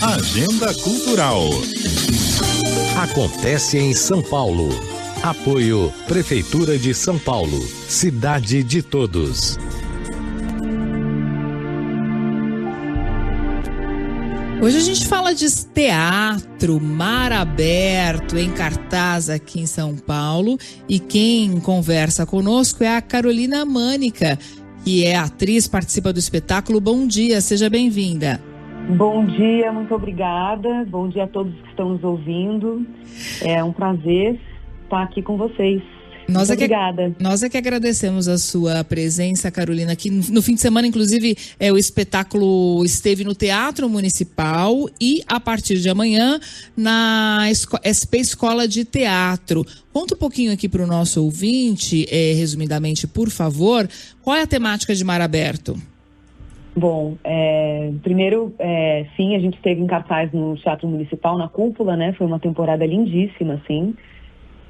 Agenda Cultural. Acontece em São Paulo. Apoio Prefeitura de São Paulo, cidade de todos. Hoje a gente fala de teatro, mar aberto, em cartaz aqui em São Paulo. E quem conversa conosco é a Carolina Mânica, que é atriz, participa do espetáculo. Bom dia, seja bem-vinda. Bom dia, muito obrigada. Bom dia a todos que estão nos ouvindo. É um prazer estar aqui com vocês. Obrigada. Nós é que agradecemos a sua presença, Carolina, que no fim de semana, inclusive, o espetáculo esteve no Teatro Municipal e, a partir de amanhã, na SP Escola de Teatro. Conta um pouquinho aqui para o nosso ouvinte, resumidamente, por favor, qual é a temática de Mar Aberto? Bom, primeiro, sim, a gente esteve em cartaz no Teatro Municipal, na Cúpula, né? Foi uma temporada lindíssima, assim.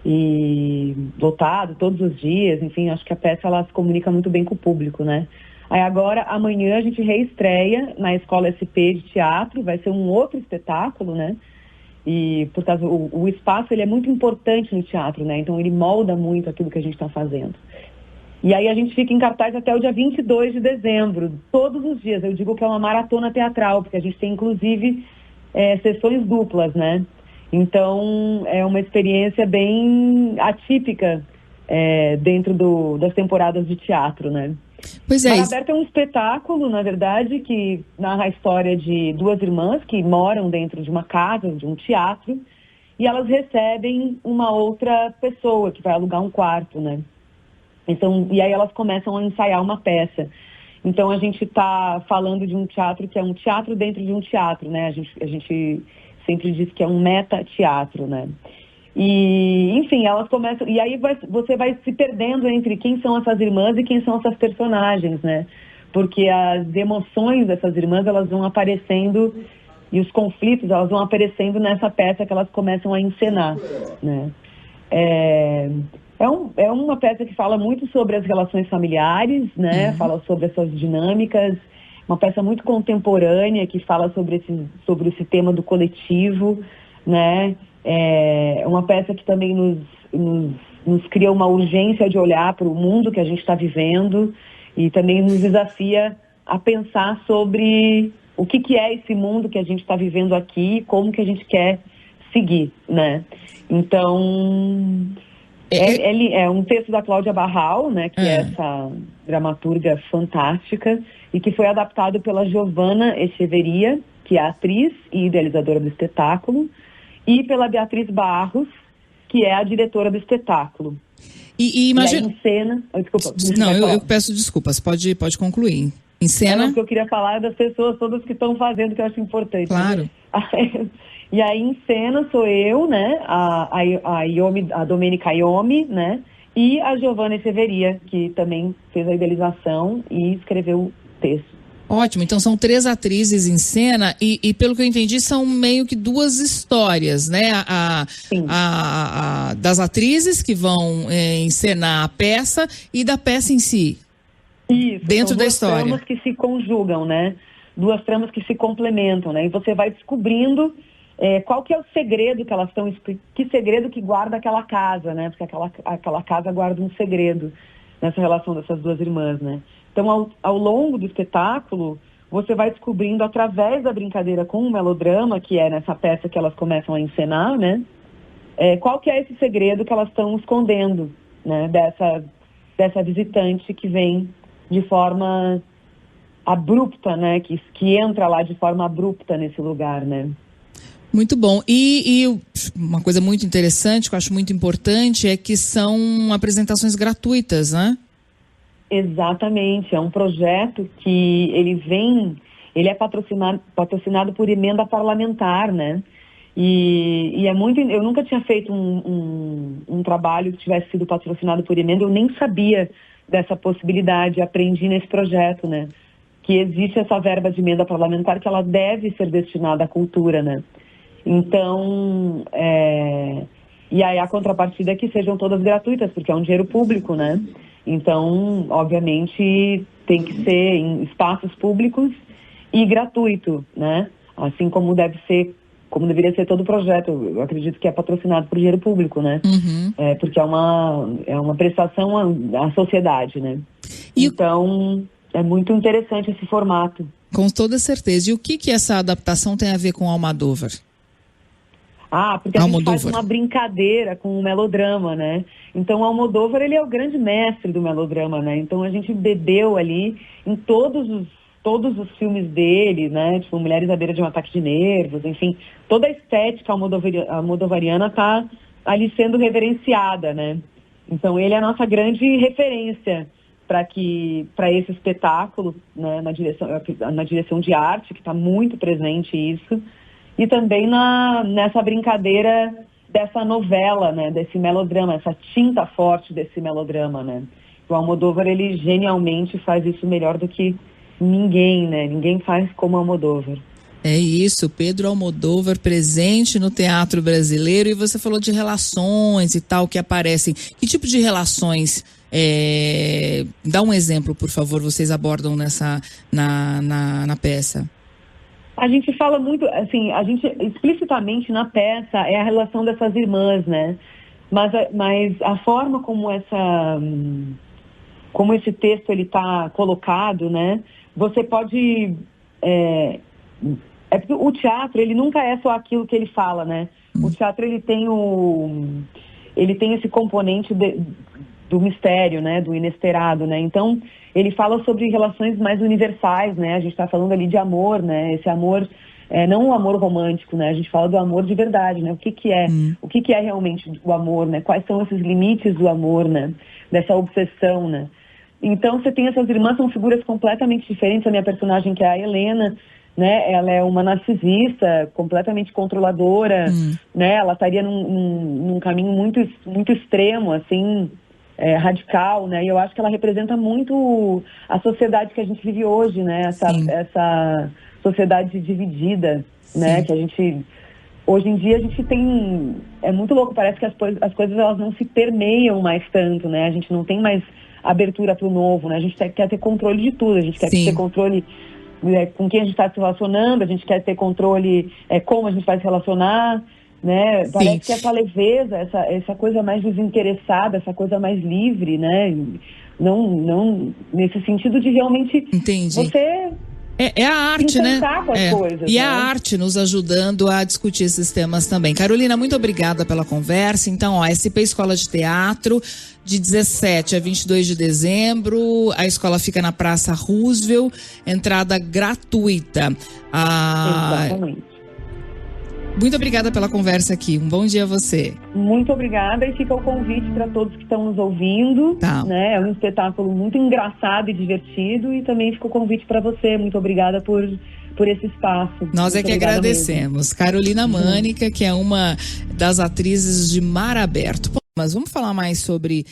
E lotado todos os dias, enfim, acho que a peça ela se comunica muito bem com o público, né? Aí agora, amanhã, a gente reestreia na Escola SP de Teatro, vai ser um outro espetáculo, né? E, portanto, o espaço ele é muito importante no teatro, né? Então, ele molda muito aquilo que a gente está fazendo. E aí a gente fica em cartaz até o dia 22 de dezembro, todos os dias. Eu digo que é uma maratona teatral, porque a gente tem, inclusive, sessões duplas, né? Então, é uma experiência bem atípica dentro das temporadas de teatro, né? Pois é. Mar Aberto é um espetáculo, na verdade, que narra a história de duas irmãs que moram dentro de uma casa, de um teatro, e elas recebem uma outra pessoa que vai alugar um quarto, né? Então, e aí elas começam a ensaiar uma peça. Então, a gente está falando de um teatro que é um teatro dentro de um teatro, né? A gente sempre diz que é um meta-teatro, né? E, enfim, elas começam... E aí você vai se perdendo entre quem são essas irmãs e quem são essas personagens, né? Porque as emoções dessas irmãs, elas vão aparecendo... E os conflitos, elas vão aparecendo nessa peça que elas começam a encenar, né? É uma peça que fala muito sobre as relações familiares, né? Fala sobre essas dinâmicas. Uma peça muito contemporânea que fala sobre esse tema do coletivo, né? É uma peça que também nos cria uma urgência de olhar para o mundo que a gente está vivendo e também nos desafia a pensar sobre o que é esse mundo que a gente está vivendo aqui e como que a gente quer seguir, né? Então... É um texto da Cláudia Barral, né, que é essa dramaturga fantástica, e que foi adaptado pela Giovana Echeverria, que é atriz e idealizadora do espetáculo, e pela Beatriz Barros, que é a diretora do espetáculo. E imagina... E aí, em cena... Desculpa. Não, eu peço desculpas, pode concluir. Em cena... Porque eu queria falar das pessoas todas que estão fazendo, que eu acho importante. Claro. Né? E aí, em cena, sou eu, né, a Domênica Iommi, né, e a Giovana Echeverria, que também fez a idealização e escreveu o texto. Ótimo, então são 3 atrizes em cena e pelo que eu entendi, são meio que 2 histórias, né, das atrizes que vão encenar a peça e da peça em si. Isso, dentro da história. São 2 tramas que se conjugam, né, 2 tramas que se complementam, né, e você vai descobrindo... qual que é o segredo que elas estão... Que segredo que guarda aquela casa, né? Porque aquela casa guarda um segredo nessa relação dessas 2 irmãs, né? Então, ao longo do espetáculo, você vai descobrindo, através da brincadeira com o melodrama, que é nessa peça que elas começam a encenar, né? Qual que é esse segredo que elas estão escondendo, né? Dessa visitante que vem de forma abrupta, né? Que entra lá de forma abrupta nesse lugar, né? Muito bom. E uma coisa muito interessante, que eu acho muito importante, é que são apresentações gratuitas, né? Exatamente. É um projeto que ele é patrocinado por emenda parlamentar, né? E é muito... Eu nunca tinha feito um trabalho que tivesse sido patrocinado por emenda, eu nem sabia dessa possibilidade, aprendi nesse projeto, né? Que existe essa verba de emenda parlamentar que ela deve ser destinada à cultura, né? Então, e aí a contrapartida é que sejam todas gratuitas, porque é um dinheiro público, né? Então, obviamente, tem que ser em espaços públicos e gratuito, né? assim como deveria ser todo o projeto. Eu acredito que é patrocinado por dinheiro público, né? Porque é uma prestação à sociedade, né? Então, é muito interessante esse formato. Com toda certeza. E o que essa adaptação tem a ver com Almodóvar? Porque a gente faz uma brincadeira com o melodrama, né? Então, o Almodóvar, ele é o grande mestre do melodrama, né? Então, a gente bebeu ali em todos os filmes dele, né? Tipo, Mulheres à Beira de um Ataque de Nervos, enfim. Toda a estética almodovariana tá ali sendo reverenciada, né? Então, ele é a nossa grande referência para esse espetáculo, né? Na direção de arte, que está muito presente isso. E também nessa brincadeira dessa novela, né? Desse melodrama, essa tinta forte desse melodrama, né? O Almodóvar, ele genialmente faz isso melhor do que ninguém, né? Ninguém faz como Almodóvar. É isso, Pedro Almodóvar presente no teatro brasileiro. E você falou de relações e tal que aparecem. Que tipo de relações? Dá um exemplo, por favor, vocês abordam na peça. A gente fala muito, assim, a gente explicitamente na peça é a relação dessas irmãs, né? Mas a forma como esse texto ele está colocado, né? Você pode... porque o teatro, ele nunca é só aquilo que ele fala, né? O teatro, ele tem esse componente do mistério, né? Do inesperado, né? Então, ele fala sobre relações mais universais, né? A gente está falando ali de amor, né? Esse amor, não o amor romântico, né? A gente fala do amor de verdade, né? O que é realmente o amor, né? Quais são esses limites do amor, né? Dessa obsessão, né? Então, você tem essas irmãs, são figuras completamente diferentes. A minha personagem, que é a Helena, né? Ela é uma narcisista, completamente controladora, né? Ela estaria num caminho muito, muito extremo, assim, radical, né? E eu acho que ela representa muito a sociedade que a gente vive hoje, né? Essa sociedade dividida, né? Que a gente... Hoje em dia a gente tem... É muito louco, parece que as coisas elas não se permeiam mais tanto, né? A gente não tem mais abertura para o novo, né? A gente quer ter controle de tudo, a gente quer ter controle com quem a gente está se relacionando, a gente quer ter controle como a gente vai se relacionar, né? Parece que essa leveza, essa coisa mais desinteressada, essa coisa mais livre, né? Não nesse sentido de realmente você... É a arte, né? Com as coisas, e né? a arte nos ajudando a discutir esses temas também. Carolina, muito obrigada pela conversa. Então, SP Escola de Teatro, de 17 a 22 de dezembro. A escola fica na Praça Roosevelt, entrada gratuita. Exatamente. Muito obrigada pela conversa aqui. Um bom dia a você. Muito obrigada, e fica o convite para todos que estão nos ouvindo. Né? É um espetáculo muito engraçado e divertido, e também fica o convite para você. Muito obrigada por esse espaço. Nós muito que agradecemos. Mesmo. Carolina Mânica, que é uma das atrizes de Mar Aberto. Mas vamos falar mais sobre